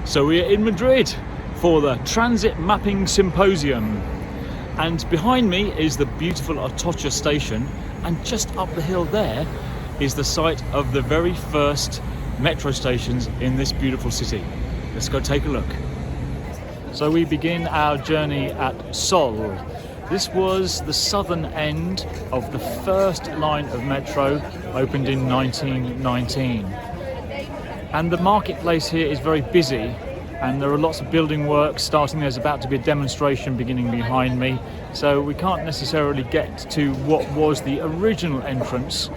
So we're in Madrid for the Transit Mapping Symposium, and behind me is the beautiful Atocha station, and just up the hill there is the site of the very first metro stations in this beautiful city. Let's go take a look. So we begin our journey at Sol. This was the southern end of the first line of metro, opened in 1919. And the marketplace here is very busy, and there are lots of building work starting. There's about to be a demonstration beginning behind me, so we can't necessarily get to what was the original entrance,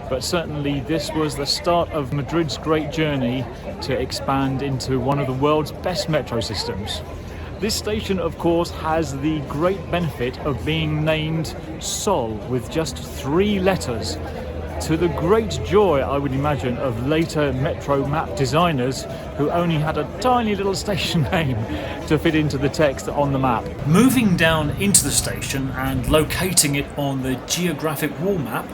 but certainly this was the start of Madrid's great journey to expand into one of the world's best metro systems. This station, of course, has the great benefit of being named Sol with just 3 letters, to the great joy, I would imagine, of later metro map designers who only had a tiny little station name to fit into the text on the map. Moving down into the station and locating it on the geographic wall map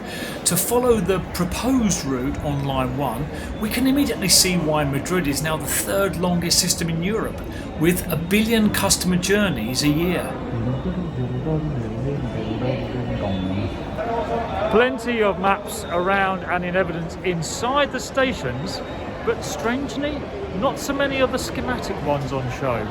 to follow the proposed route on line 1, we can immediately see why Madrid is now the 3rd longest system in Europe, with 1 billion customer journeys a year. Plenty of maps around and in evidence inside the stations, but strangely, not so many of the schematic ones on show.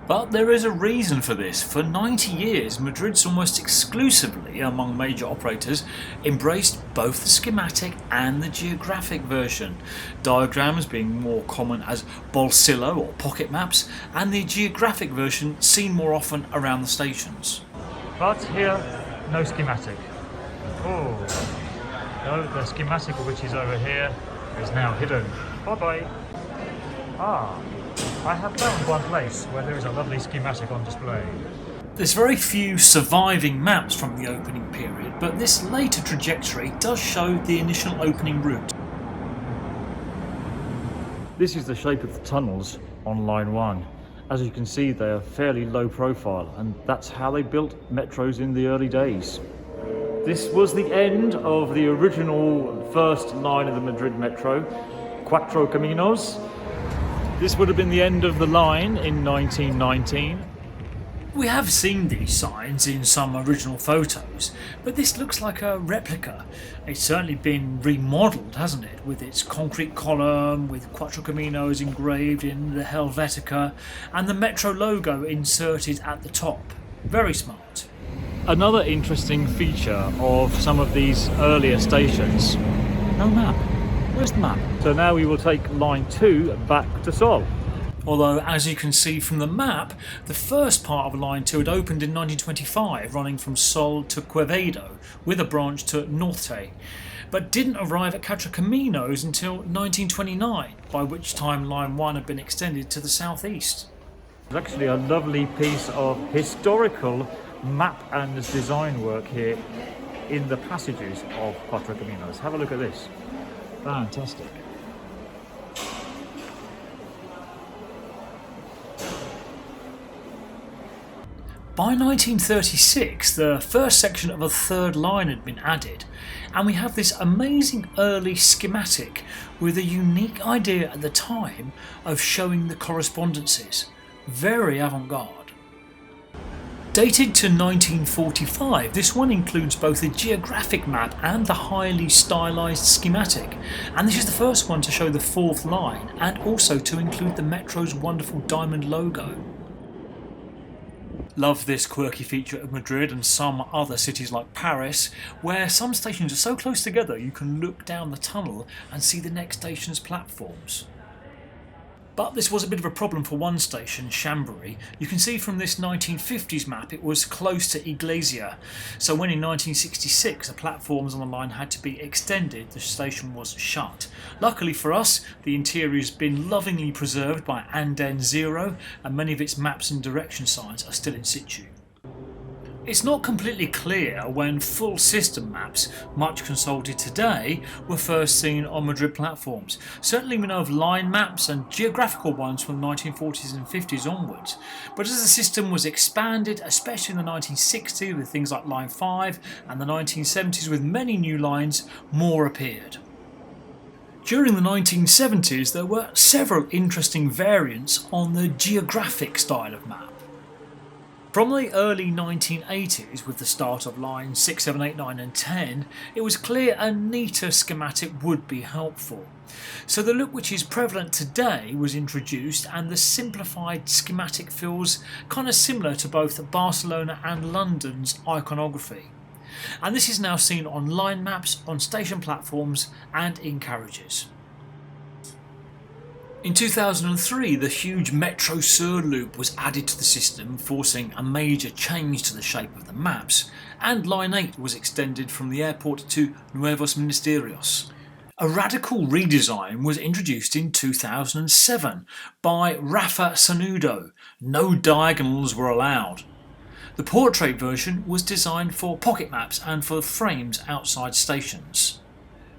But there is a reason for this. For 90 years, Madrid's almost exclusively, among major operators, embraced both the schematic and the geographic version, diagrams being more common as bolsillo or pocket maps, and the geographic version seen more often around the stations. But here, no schematic. Oh, no, the schematic, which is over here, is now hidden. Bye-bye. I have found one place where there is a lovely schematic on display. There's very few surviving maps from the opening period, but this later trajectory does show the initial opening route. This is the shape of the tunnels on line 1. As you can see, they are fairly low profile, and that's how they built metros in the early days. This was the end of the original first line of the Madrid Metro, Cuatro Caminos. This would have been the end of the line in 1919. We have seen these signs in some original photos, but this looks like a replica. It's certainly been remodelled, hasn't it, with its concrete column, with Cuatro Caminos engraved in the Helvetica, and the Metro logo inserted at the top. Very smart. Another interesting feature of some of these earlier stations, no map. Where's the map? So now we will take line 2 back to Sol. Although, as you can see from the map, the first part of line 2 had opened in 1925, running from Sol to Quevedo, with a branch to Norte, but didn't arrive at Cuatro Caminos until 1929, by which time line 1 had been extended to the southeast. There's actually a lovely piece of historical map and design work here in the passages of Cuatro Caminos. Have a look at this. Fantastic. By 1936, the first section of a 3rd line had been added, and we have this amazing early schematic with a unique idea at the time of showing the correspondences. Very avant-garde. Dated to 1945, this one includes both a geographic map and the highly stylised schematic, and this is the first one to show the 4th line and also to include the Metro's wonderful diamond logo. Love this quirky feature of Madrid and some other cities like Paris, where some stations are so close together you can look down the tunnel and see the next station's platforms. But this was a bit of a problem for one station, Chambéry. You can see from this 1950s map it was close to Iglesia, so when in 1966 the platforms on the line had to be extended, the station was shut. Luckily for us, the interior has been lovingly preserved by Anden Zero, and many of its maps and direction signs are still in situ. It's not completely clear when full system maps, much consulted today, were first seen on Madrid platforms. Certainly we know of line maps and geographical ones from the 1940s and 50s onwards, but as the system was expanded, especially in the 1960s with things like Line 5 and the 1970s with many new lines, more appeared. During the 1970s, there were several interesting variants on the geographic style of map. From the early 1980s, with the start of lines 6, 7, 8, 9 and 10, it was clear a neater schematic would be helpful. So the look which is prevalent today was introduced, and the simplified schematic feels kind of similar to both Barcelona and London's iconography. And this is now seen on line maps, on station platforms and in carriages. In 2003, the huge Metro Sur loop was added to the system, forcing a major change to the shape of the maps, and Line 8 was extended from the airport to Nuevos Ministerios. A radical redesign was introduced in 2007 by Rafa Sanudo. No diagonals were allowed. The portrait version was designed for pocket maps and for frames outside stations.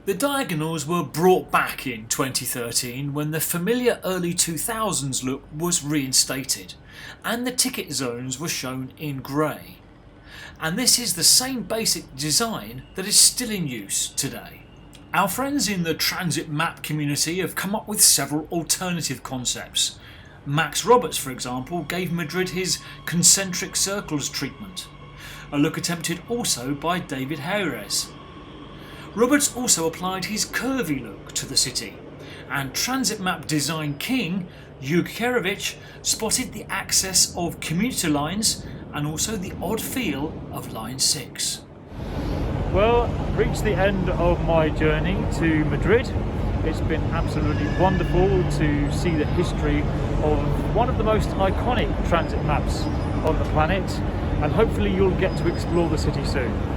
The diagonals were brought back in 2013 when the familiar early 2000s look was reinstated, and the ticket zones were shown in grey. And this is the same basic design that is still in use today. Our friends in the transit map community have come up with several alternative concepts. Max Roberts, for example, gave Madrid his concentric circles treatment, a look attempted also by David Hayres. Roberts also applied his curvy look to the city, and transit map design king Jurkerovich spotted the access of commuter lines and also the odd feel of line 6. Well, reached the end of my journey to Madrid. It's been absolutely wonderful to see the history of one of the most iconic transit maps on the planet, and hopefully you'll get to explore the city soon.